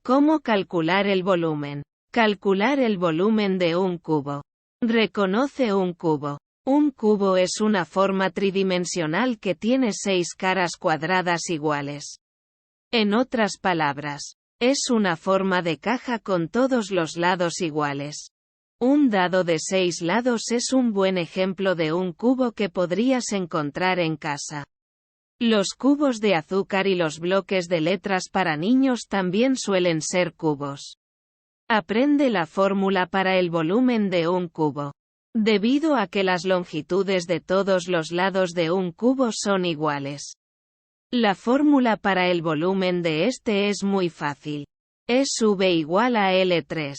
¿Cómo calcular el volumen? Calcular el volumen de un cubo. Reconoce un cubo. Un cubo es una forma tridimensional que tiene 6 caras cuadradas iguales. En otras palabras, es una forma de caja con todos los lados iguales. Un dado de 6 lados es un buen ejemplo de un cubo que podrías encontrar en casa. Los cubos de azúcar y los bloques de letras para niños también suelen ser cubos. Aprende la fórmula para el volumen de un cubo. Debido a que las longitudes de todos los lados de un cubo son iguales. La fórmula para el volumen de este es muy fácil. Es V igual a L3.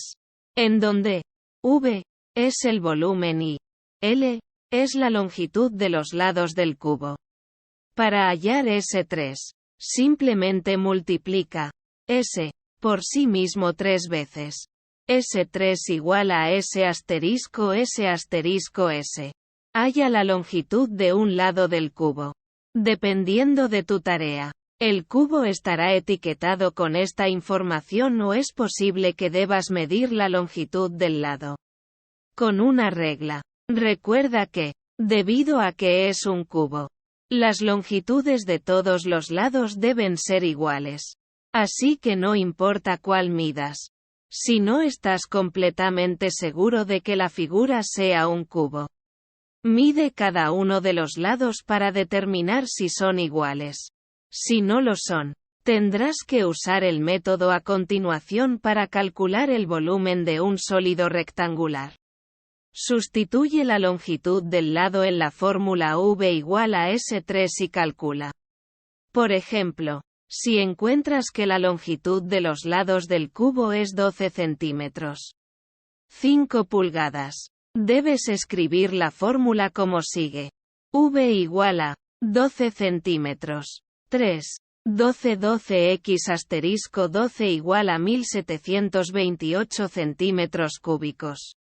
En donde V es el volumen y L es la longitud de los lados del cubo. Para hallar S3, simplemente multiplica S por sí mismo 3 veces. S3 igual a S asterisco S asterisco S. Halla la longitud de un lado del cubo. Dependiendo de tu tarea, el cubo estará etiquetado con esta información o es posible que debas medir la longitud del lado. Con una regla. Recuerda que, debido a que es un cubo, las longitudes de todos los lados deben ser iguales. Así que no importa cuál midas. Si no estás completamente seguro de que la figura sea un cubo, mide cada uno de los lados para determinar si son iguales. Si no lo son, tendrás que usar el método a continuación para calcular el volumen de un sólido rectangular. Sustituye la longitud del lado en la fórmula V igual a S3 y calcula. Por ejemplo, si encuentras que la longitud de los lados del cubo es 12 centímetros. 5 pulgadas. Debes escribir la fórmula como sigue. V igual a 12 centímetros. 3. 12x asterisco 12 igual a 1728 centímetros cúbicos.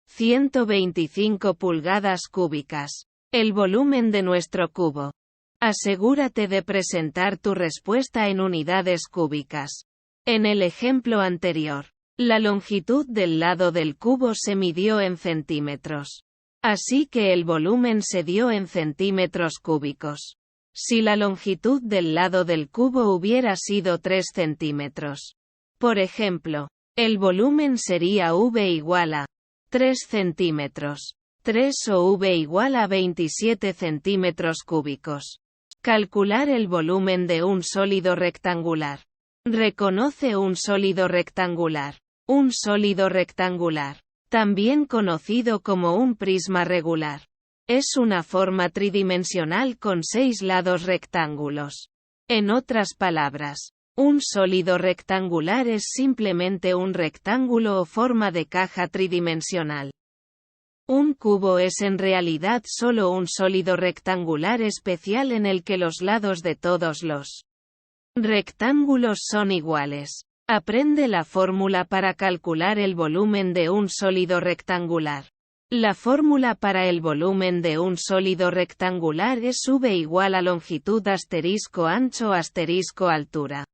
125 pulgadas cúbicas. El volumen de nuestro cubo. Asegúrate de presentar tu respuesta en unidades cúbicas. En el ejemplo anterior, la longitud del lado del cubo se midió en centímetros. Así que el volumen se dio en centímetros cúbicos. Si la longitud del lado del cubo hubiera sido 3 centímetros. Por ejemplo, el volumen sería V igual a 3 centímetros. 3 o V igual a 27 centímetros cúbicos. Calcular el volumen de un sólido rectangular. Reconoce un sólido rectangular. Un sólido rectangular, también conocido como un prisma regular, es una forma tridimensional con 6 lados rectángulos. En otras palabras, un sólido rectangular es simplemente un rectángulo o forma de caja tridimensional. Un cubo es en realidad solo un sólido rectangular especial en el que los lados de todos los rectángulos son iguales. Aprende la fórmula para calcular el volumen de un sólido rectangular. La fórmula para el volumen de un sólido rectangular es V igual a longitud asterisco ancho asterisco altura.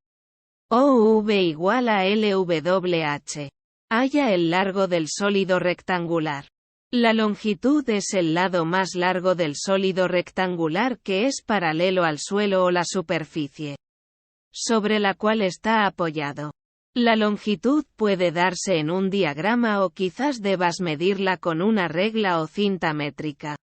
O V igual a LWH. Halla el largo del sólido rectangular. La longitud es el lado más largo del sólido rectangular que es paralelo al suelo o la superficie sobre la cual está apoyado. La longitud puede darse en un diagrama o quizás debas medirla con una regla o cinta métrica.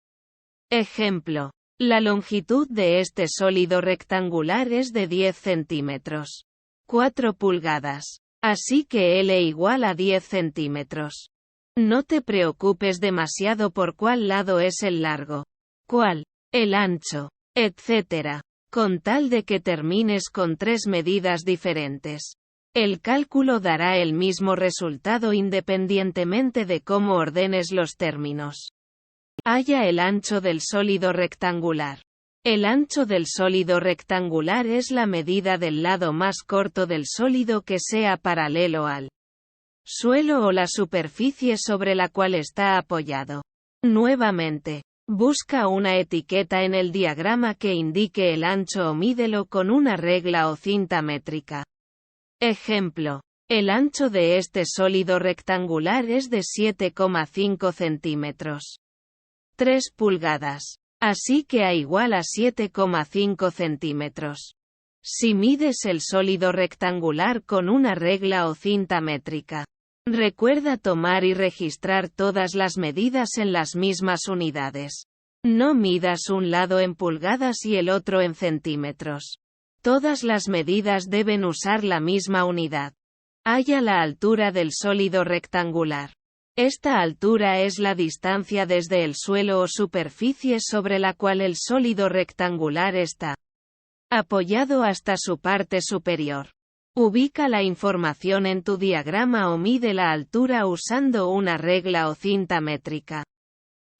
Ejemplo. La longitud de este sólido rectangular es de 10 centímetros. 4 pulgadas. Así que L igual a 10 centímetros. No te preocupes demasiado por cuál lado es el largo, cuál, el ancho, etc. Con tal de que termines con 3 medidas diferentes. El cálculo dará el mismo resultado independientemente de cómo ordenes los términos. Halla el ancho del sólido rectangular. El ancho del sólido rectangular es la medida del lado más corto del sólido que sea paralelo al suelo o la superficie sobre la cual está apoyado. Nuevamente, busca una etiqueta en el diagrama que indique el ancho o mídelo con una regla o cinta métrica. Ejemplo. El ancho de este sólido rectangular es de 7,5 centímetros. 3 pulgadas. Así que A igual a 7,5 centímetros. Si mides el sólido rectangular con una regla o cinta métrica, recuerda tomar y registrar todas las medidas en las mismas unidades. No midas un lado en pulgadas y el otro en centímetros. Todas las medidas deben usar la misma unidad. Halla la altura del sólido rectangular. Esta altura es la distancia desde el suelo o superficie sobre la cual el sólido rectangular está apoyado hasta su parte superior. Ubica la información en tu diagrama o mide la altura usando una regla o cinta métrica.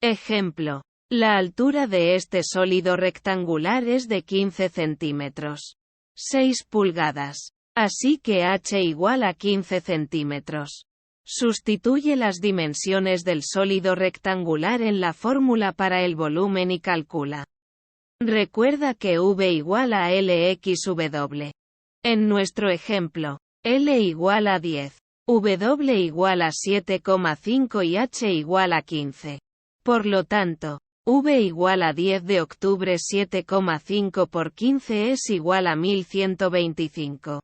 Ejemplo. La altura de este sólido rectangular es de 15 centímetros. 6 pulgadas. Así que h igual a 15 centímetros. Sustituye las dimensiones del sólido rectangular en la fórmula para el volumen y calcula. Recuerda que V igual a LXW. En nuestro ejemplo, L igual a 10, W igual a 7,5 y H igual a 15. Por lo tanto, V igual a 10 de octubre 7,5 por 15 es igual a 1125.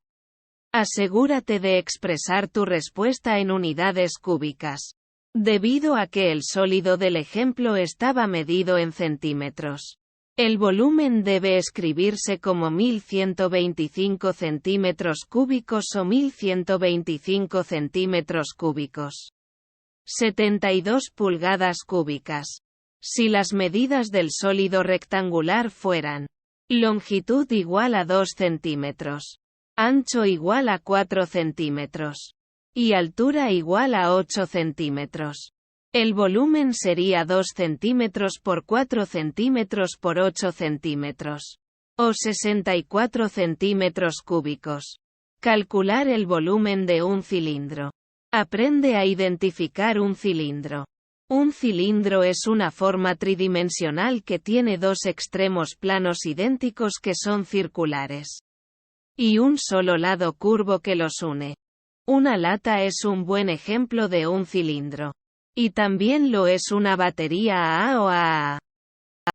Asegúrate de expresar tu respuesta en unidades cúbicas. Debido a que el sólido del ejemplo estaba medido en centímetros, el volumen debe escribirse como 1125 centímetros cúbicos o 1125 centímetros cúbicos. 72 pulgadas cúbicas. Si las medidas del sólido rectangular fueran longitud igual a 2 centímetros, ancho igual a 4 centímetros y altura igual a 8 centímetros, el volumen sería 2 centímetros por 4 centímetros por 8 centímetros, o 64 centímetros cúbicos. Calcular el volumen de un cilindro. Aprende a identificar un cilindro. Un cilindro es una forma tridimensional que tiene dos extremos planos idénticos que son circulares, y un solo lado curvo que los une. Una lata es un buen ejemplo de un cilindro. Y también lo es una batería AA o AA.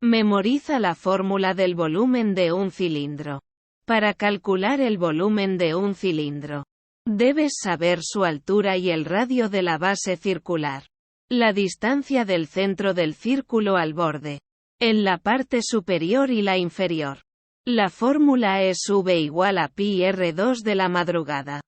Memoriza la fórmula del volumen de un cilindro. Para calcular el volumen de un cilindro, debes saber su altura y el radio de la base circular. La distancia del centro del círculo al borde. En la parte superior y la inferior. La fórmula es V igual a pi R2 de la madrugada.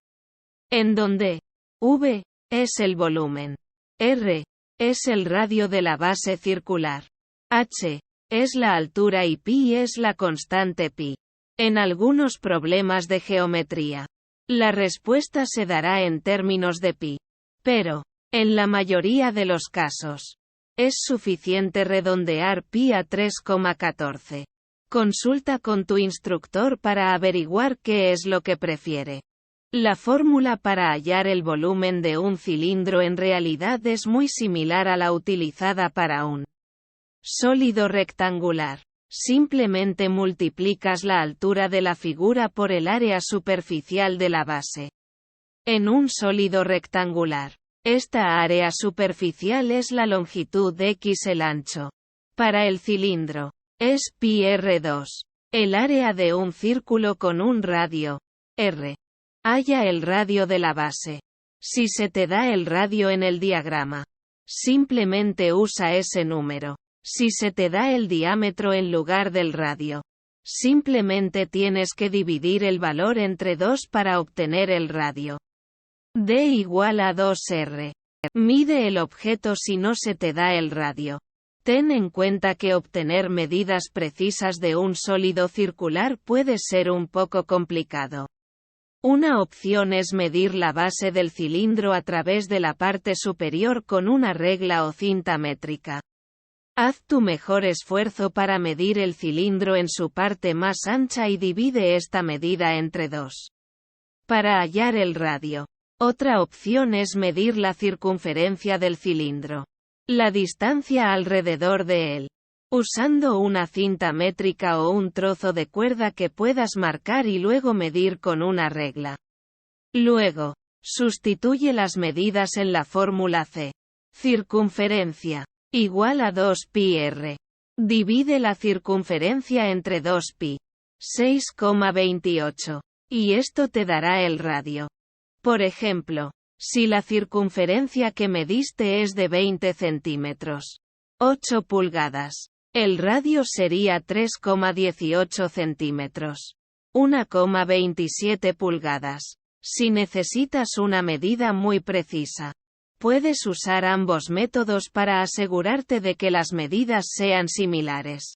En donde V es el volumen, R es el radio de la base circular, H es la altura y pi es la constante pi. En algunos problemas de geometría, la respuesta se dará en términos de pi. Pero, en la mayoría de los casos, es suficiente redondear pi a 3,14. Consulta con tu instructor para averiguar qué es lo que prefiere. La fórmula para hallar el volumen de un cilindro en realidad es muy similar a la utilizada para un sólido rectangular. Simplemente multiplicas la altura de la figura por el área superficial de la base. En un sólido rectangular, esta área superficial es la longitud x, el ancho. Para el cilindro, es pi r2. El área de un círculo con un radio, r. Halla el radio de la base. Si se te da el radio en el diagrama, simplemente usa ese número. Si se te da el diámetro en lugar del radio, simplemente tienes que dividir el valor entre 2 para obtener el radio. D igual a 2R. Mide el objeto si no se te da el radio. Ten en cuenta que obtener medidas precisas de un sólido circular puede ser un poco complicado. Una opción es medir la base del cilindro a través de la parte superior con una regla o cinta métrica. Haz tu mejor esfuerzo para medir el cilindro en su parte más ancha y divide esta medida entre 2. Para hallar el radio. Otra opción es medir la circunferencia del cilindro. La distancia alrededor de él. Usando una cinta métrica o un trozo de cuerda que puedas marcar y luego medir con una regla. Luego, Sustituye las medidas en la fórmula C. Circunferencia igual a 2πr. Divide la circunferencia entre 2π. 6,28. Y esto te dará el radio. Por ejemplo, si la circunferencia que mediste es de 20 centímetros, 8 pulgadas, el radio sería 3,18 centímetros, 1,27 pulgadas. Si necesitas una medida muy precisa, puedes usar ambos métodos para asegurarte de que las medidas sean similares.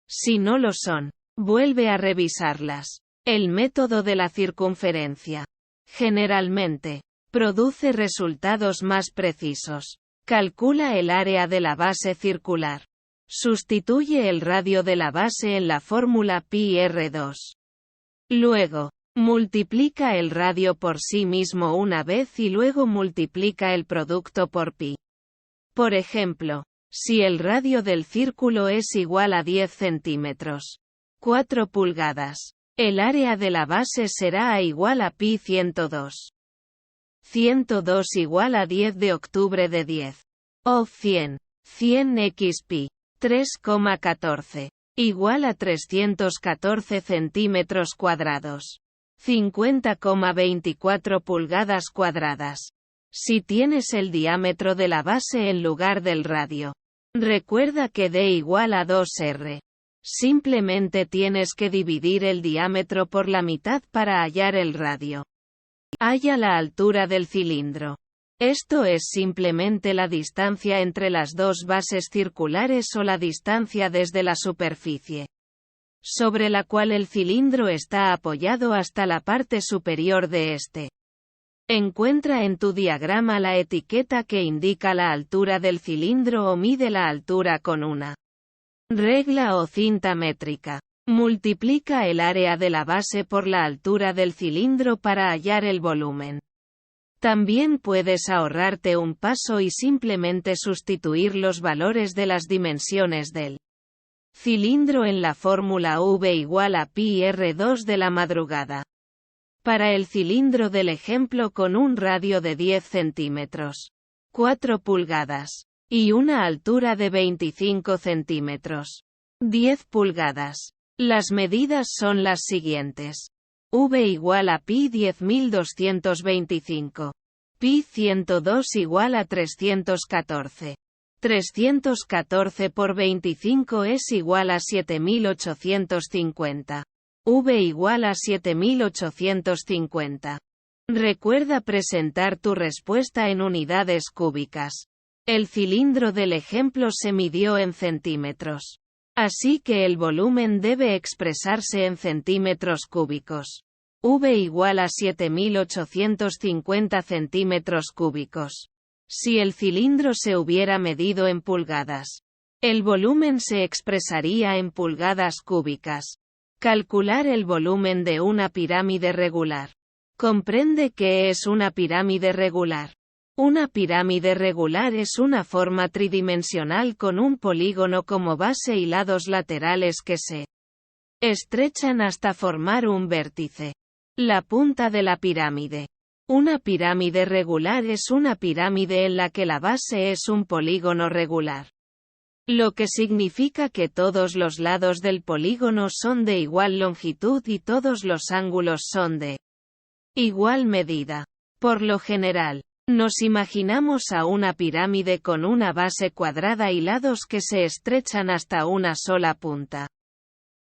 Si no lo son, vuelve a revisarlas. El método de la circunferencia, generalmente, produce resultados más precisos. Calcula el área de la base circular. Sustituye el radio de la base en la fórmula πr2. Luego, multiplica el radio por sí mismo una vez y luego multiplica el producto por π. Por ejemplo, si el radio del círculo es igual a 10 centímetros, 4 pulgadas, el área de la base será igual a π 102. 102 igual a 10 de octubre de 10. O 100. 100 xπ. 3,14. Igual a 314 centímetros cuadrados. 50,24 pulgadas cuadradas. Si tienes el diámetro de la base en lugar del radio, recuerda que d igual a 2r. Simplemente tienes que dividir el diámetro por la mitad para hallar el radio. Halla la altura del cilindro. Esto es simplemente la distancia entre las dos bases circulares o la distancia desde la superficie sobre la cual el cilindro está apoyado hasta la parte superior de este. Encuentra en tu diagrama la etiqueta que indica la altura del cilindro o mide la altura con una regla o cinta métrica. Multiplica el área de la base por la altura del cilindro para hallar el volumen. También puedes ahorrarte un paso y simplemente sustituir los valores de las dimensiones del cilindro en la fórmula V igual a πr2 de la madrugada. Para el cilindro del ejemplo con un radio de 10 centímetros, 4 pulgadas, y una altura de 25 centímetros, 10 pulgadas. Las medidas son las siguientes. V igual a π 10.225. Π 102 igual a 314. 314 por 25 es igual a 7.850. V igual a 7.850. Recuerda presentar tu respuesta en unidades cúbicas. El cilindro del ejemplo se midió en centímetros. Así que el volumen debe expresarse en centímetros cúbicos. V igual a 7.850 centímetros cúbicos. Si el cilindro se hubiera medido en pulgadas, el volumen se expresaría en pulgadas cúbicas. Calcular el volumen de una pirámide regular. ¿Comprende qué es una pirámide regular? Una pirámide regular es una forma tridimensional con un polígono como base y lados laterales que se estrechan hasta formar un vértice. La punta de la pirámide. Una pirámide regular es una pirámide en la que la base es un polígono regular. Lo que significa que todos los lados del polígono son de igual longitud y todos los ángulos son de igual medida. Por lo general, nos imaginamos a una pirámide con una base cuadrada y lados que se estrechan hasta una sola punta.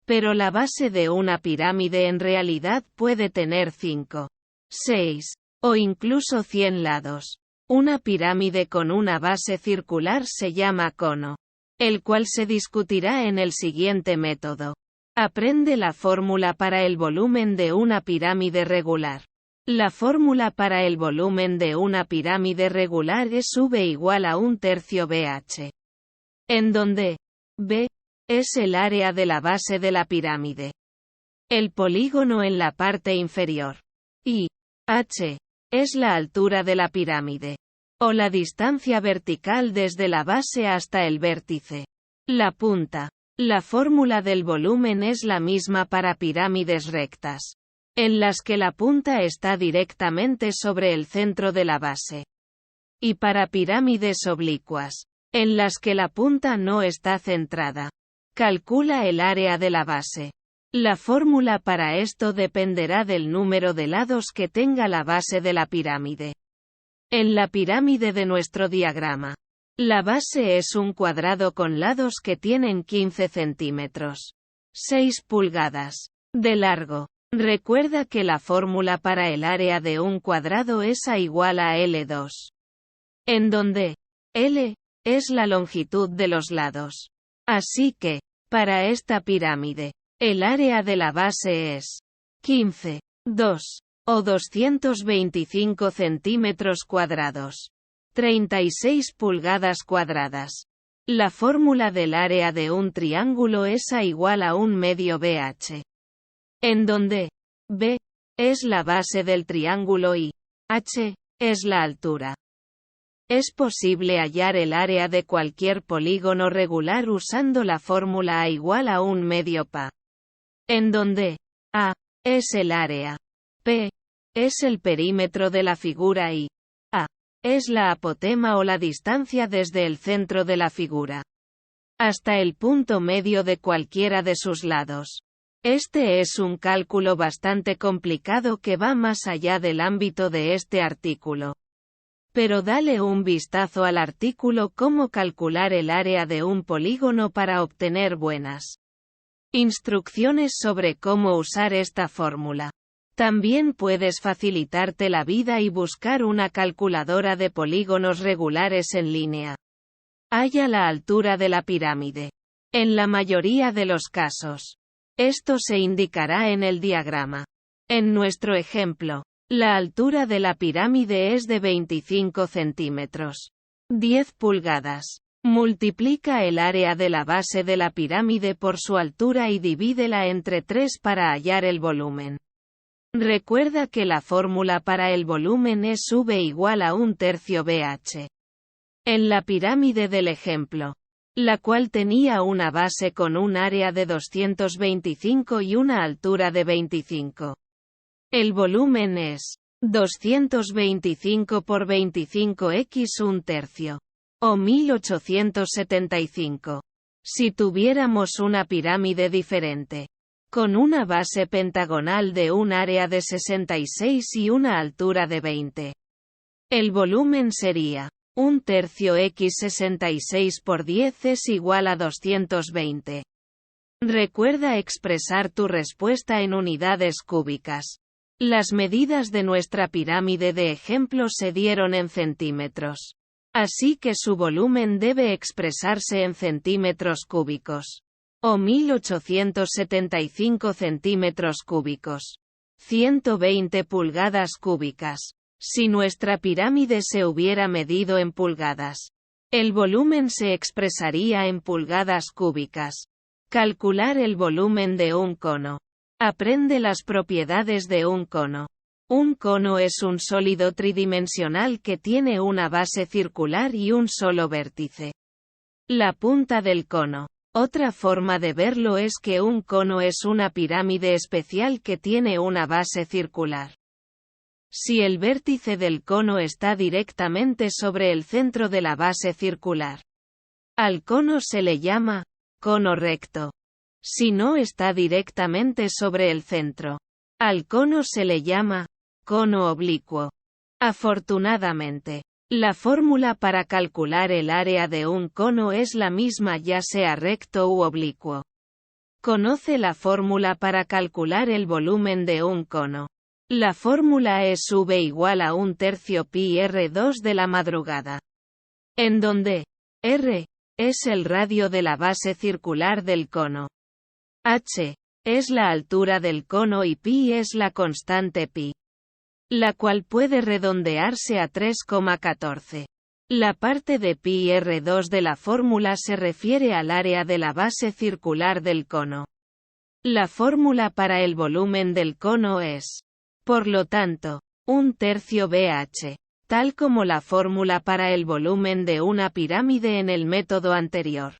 Pero la base de una pirámide en realidad puede tener 5, 6, o incluso 100 lados. Una pirámide con una base circular se llama cono, el cual se discutirá en el siguiente método. Aprende la fórmula para el volumen de una pirámide regular. La fórmula para el volumen de una pirámide regular es V igual a 1/3 BH. En donde B es el área de la base de la pirámide, el polígono en la parte inferior, y H es la altura de la pirámide, o la distancia vertical desde la base hasta el vértice. La punta. La fórmula del volumen es la misma para pirámides rectas. en las que la punta está directamente sobre el centro de la base. Y para pirámides oblicuas, en las que la punta no está centrada. Calcula el área de la base. La fórmula para esto dependerá del número de lados que tenga la base de la pirámide. En la pirámide de nuestro diagrama, la base es un cuadrado con lados que tienen 15 centímetros. 6 pulgadas. De largo. Recuerda que la fórmula para el área de un cuadrado es A igual a L2. En donde L es la longitud de los lados. Así que, para esta pirámide, el área de la base es 15, 2, o 225 centímetros cuadrados. 36 pulgadas cuadradas. La fórmula del área de un triángulo es A igual a 1 medio BH. En donde B es la base del triángulo y H es la altura. Es posible hallar el área de cualquier polígono regular usando la fórmula A igual a 1 medio Pa. En donde A es el área, P es el perímetro de la figura y A es la apotema o la distancia desde el centro de la figura hasta el punto medio de cualquiera de sus lados. Este es un cálculo bastante complicado que va más allá del ámbito de este artículo. Pero dale un vistazo al artículo Cómo calcular el área de un polígono para obtener buenas instrucciones sobre cómo usar esta fórmula. También puedes facilitarte la vida y buscar una calculadora de polígonos regulares en línea. Halla la altura de la pirámide. En la mayoría de los casos, esto se indicará en el diagrama. En nuestro ejemplo, la altura de la pirámide es de 25 centímetros. 10 pulgadas. Multiplica el área de la base de la pirámide por su altura y divídela entre 3 para hallar el volumen. Recuerda que la fórmula para el volumen es V igual a 1/3 BH. En la pirámide del ejemplo, la cual tenía una base con un área de 225 y una altura de 25. El volumen es 225 por 25x 1/3. O 1875. Si tuviéramos una pirámide diferente, con una base pentagonal de un área de 66 y una altura de 20, el volumen sería 1/3 x 66 por 10 es igual a 220. Recuerda expresar tu respuesta en unidades cúbicas. Las medidas de nuestra pirámide de ejemplo se dieron en centímetros. Así que su volumen debe expresarse en centímetros cúbicos. O 1875 centímetros cúbicos. 120 pulgadas cúbicas. Si nuestra pirámide se hubiera medido en pulgadas, el volumen se expresaría en pulgadas cúbicas. Calcular el volumen de un cono. Aprende las propiedades de un cono. Un cono es un sólido tridimensional que tiene una base circular y un solo vértice. La punta del cono. Otra forma de verlo es que un cono es una pirámide especial que tiene una base circular. Si el vértice del cono está directamente sobre el centro de la base circular, al cono se le llama cono recto. Si no está directamente sobre el centro, al cono se le llama cono oblicuo. Afortunadamente, la fórmula para calcular el área de un cono es la misma ya sea recto u oblicuo. Conoce la fórmula para calcular el volumen de un cono. La fórmula es V igual a 1/3 pi R2 de la madrugada. En donde R es el radio de la base circular del cono. H es la altura del cono y pi es la constante pi, la cual puede redondearse a 3,14. La parte de pi R2 de la fórmula se refiere al área de la base circular del cono. La fórmula para el volumen del cono es, por lo tanto, 1/3 BH, tal como la fórmula para el volumen de una pirámide en el método anterior.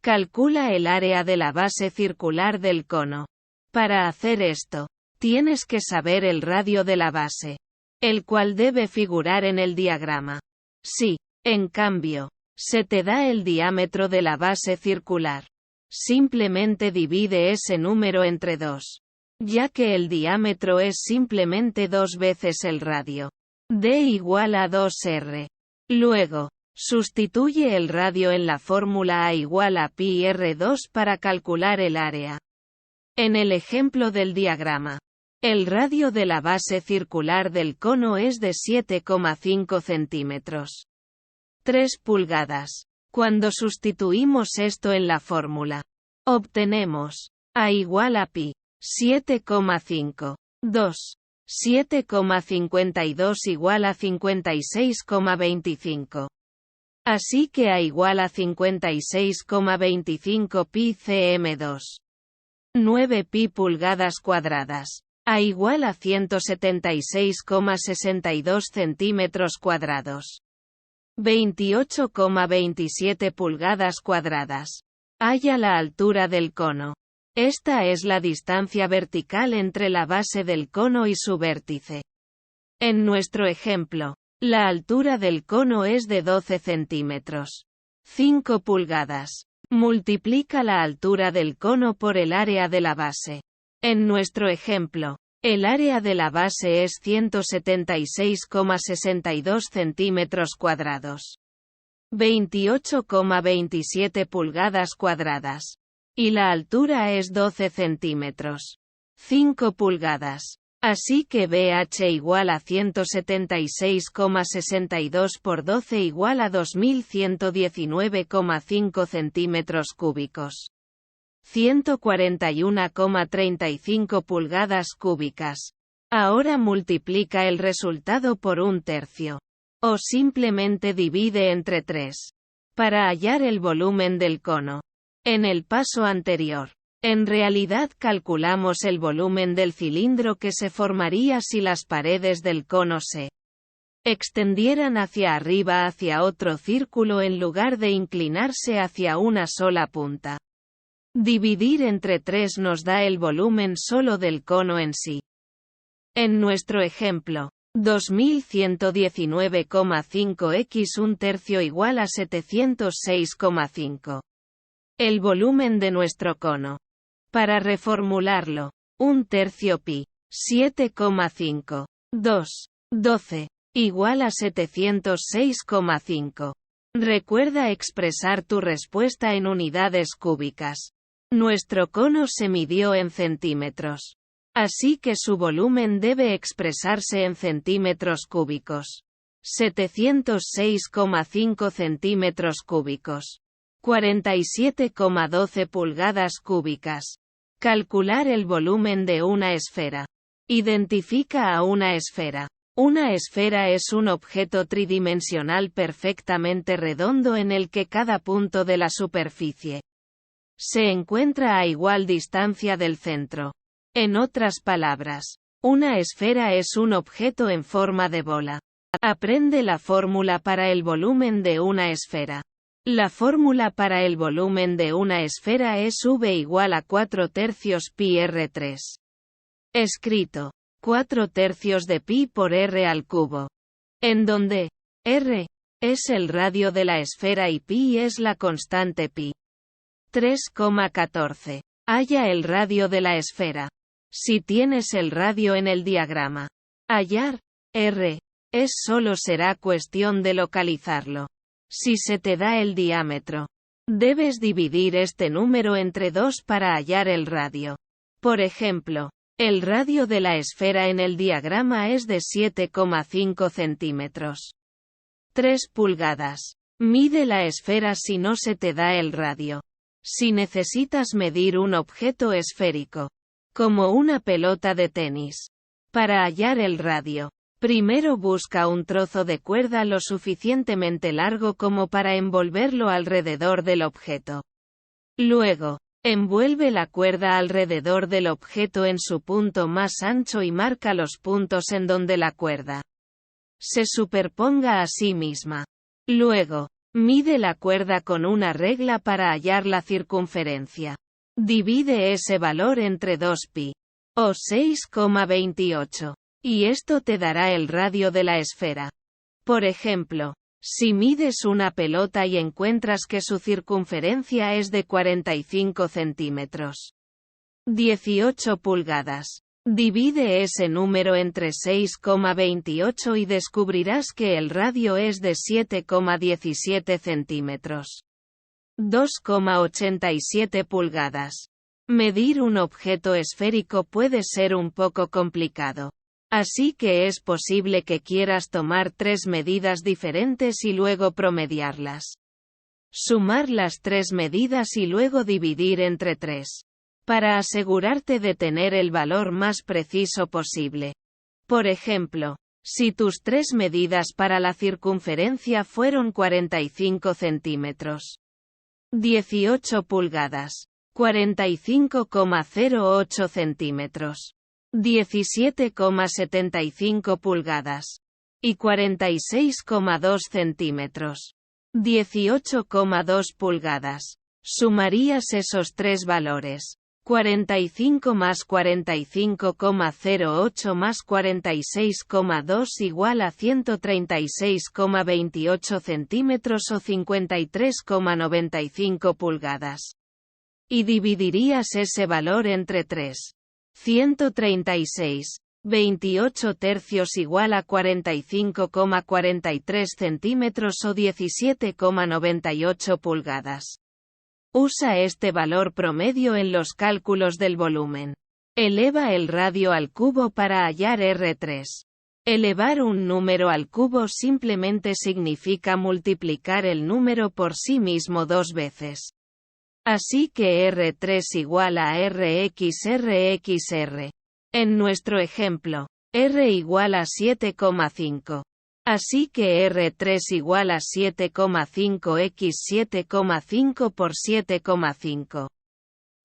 Calcula el área de la base circular del cono. Para hacer esto, Tienes que saber el radio de la base, el cual debe figurar en el diagrama. Si, en cambio, se te da el diámetro de la base circular, simplemente divide ese número entre 2. Ya que el diámetro es simplemente 2 veces el radio. D igual a 2R. Luego, sustituye el radio en la fórmula A igual a pi R2 para calcular el área. En el ejemplo del diagrama, el radio de la base circular del cono es de 7,5 centímetros. 3 pulgadas. Cuando sustituimos esto en la fórmula, obtenemos A igual a pi, 7,5, 2, 7,52 igual a 56,25. Así que A igual a 56,25 pi cm2. 9 pi pulgadas cuadradas. A igual a 176,62 centímetros cuadrados. 28,27 pulgadas cuadradas. Halla la altura del cono. Esta es la distancia vertical entre la base del cono y su vértice. En nuestro ejemplo, la altura del cono es de 12 centímetros. 5 pulgadas. Multiplica la altura del cono por el área de la base. En nuestro ejemplo, el área de la base es 176,62 centímetros cuadrados. 28,27 pulgadas cuadradas. Y la altura es 12 centímetros. 5 pulgadas. Así que BH igual a 176,62 por 12 igual a 2119,5 centímetros cúbicos. 141,35 pulgadas cúbicas. Ahora multiplica el resultado por 1/3. O simplemente divide entre 3. Para hallar el volumen del cono. En el paso anterior, en realidad calculamos el volumen del cilindro que se formaría si las paredes del cono se extendieran hacia arriba hacia otro círculo en lugar de inclinarse hacia una sola punta. Dividir entre 3 nos da el volumen solo del cono en sí. En nuestro ejemplo, 2119,5 x 1/3 igual a 706,5. El volumen de nuestro cono. Para reformularlo, 1/3 pi, 7,5, 2, 12, igual a 706,5. Recuerda expresar tu respuesta en unidades cúbicas. Nuestro cono se midió en centímetros. Así que su volumen debe expresarse en centímetros cúbicos. 706,5 centímetros cúbicos. 47,12 pulgadas cúbicas. Calcular el volumen de una esfera. Identifica a una esfera. Una esfera es un objeto tridimensional perfectamente redondo en el que cada punto de la superficie se encuentra a igual distancia del centro. En otras palabras, una esfera es un objeto en forma de bola. Aprende la fórmula para el volumen de una esfera. La fórmula para el volumen de una esfera es V igual a 4/3 pi R3. Escrito, 4/3 de pi por R al cubo. En donde R es el radio de la esfera y pi es la constante pi. 3,14. Halla el radio de la esfera. Si tienes el radio en el diagrama, hallar R es solo será cuestión de localizarlo. Si se te da el diámetro, debes dividir este número entre 2 para hallar el radio. Por ejemplo, el radio de la esfera en el diagrama es de 7,5 centímetros. 3 pulgadas. Mide la esfera si no se te da el radio. Si necesitas medir un objeto esférico, como una pelota de tenis, para hallar el radio, primero busca un trozo de cuerda lo suficientemente largo como para envolverlo alrededor del objeto. Luego, envuelve la cuerda alrededor del objeto en su punto más ancho y marca los puntos en donde la cuerda se superponga a sí misma. Luego, mide la cuerda con una regla para hallar la circunferencia. Divide ese valor entre 2 pi. o 6,28. Y esto te dará el radio de la esfera. Por ejemplo, si mides una pelota y encuentras que su circunferencia es de 45 centímetros. 18 pulgadas. Divide ese número entre 6,28 y descubrirás que el radio es de 7,17 centímetros. 2,87 pulgadas. Medir un objeto esférico puede ser un poco complicado. Así que es posible que quieras tomar 3 medidas diferentes y luego promediarlas. Sumar las 3 medidas y luego dividir entre 3. Para asegurarte de tener el valor más preciso posible. Por ejemplo, si tus 3 medidas para la circunferencia fueron 45 centímetros. 18 pulgadas. 45,08 centímetros. 17,75 pulgadas. Y 46,2 centímetros. 18,2 pulgadas. Sumarías esos 3 valores. 45 más 45,08 más 46,2 igual a 136,28 centímetros o 53,95 pulgadas. Y dividirías ese valor entre 3. 136. 28 tercios igual a 45,43 centímetros o 17,98 pulgadas. Usa este valor promedio en los cálculos del volumen. Eleva el radio al cubo para hallar R3. Elevar un número al cubo simplemente significa multiplicar el número por sí mismo 2 veces. Así que R3 igual a RXR. En nuestro ejemplo, R igual a 7,5. Así que R3 igual a 7,5x 7,5 por 7,5.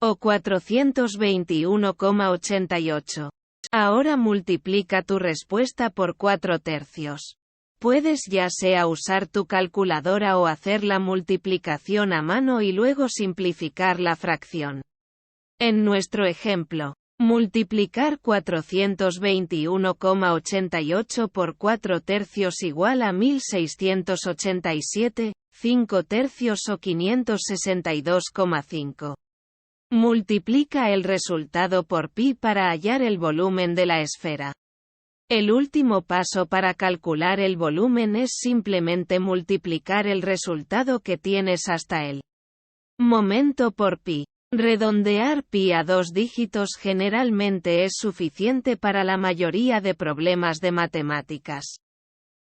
O 421,88. Ahora multiplica tu respuesta por 4 tercios. Puedes ya sea usar tu calculadora o hacer la multiplicación a mano y luego simplificar la fracción. En nuestro ejemplo, multiplicar 421,88 por 4 tercios igual a 1687, 5 tercios o 562,5. Multiplica el resultado por pi para hallar el volumen de la esfera. El último paso para calcular el volumen es simplemente multiplicar el resultado que tienes hasta el momento por pi. Redondear pi a 2 dígitos generalmente es suficiente para la mayoría de problemas de matemáticas.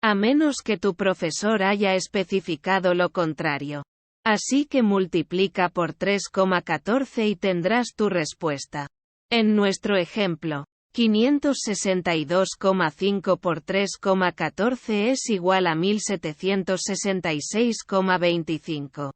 A menos que tu profesor haya especificado lo contrario. Así que multiplica por 3,14 y tendrás tu respuesta. En nuestro ejemplo, 562,5 por 3,14 es igual a 1766,25.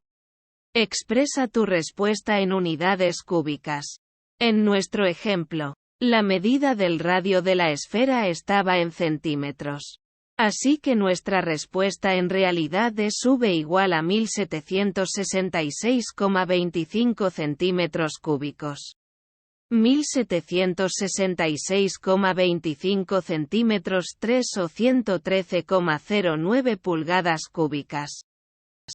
Expresa tu respuesta en unidades cúbicas. En nuestro ejemplo, la medida del radio de la esfera estaba en centímetros. Así que nuestra respuesta en realidad es V igual a 1766,25 centímetros cúbicos. 1766,25 centímetros 3 o 113,09 pulgadas cúbicas.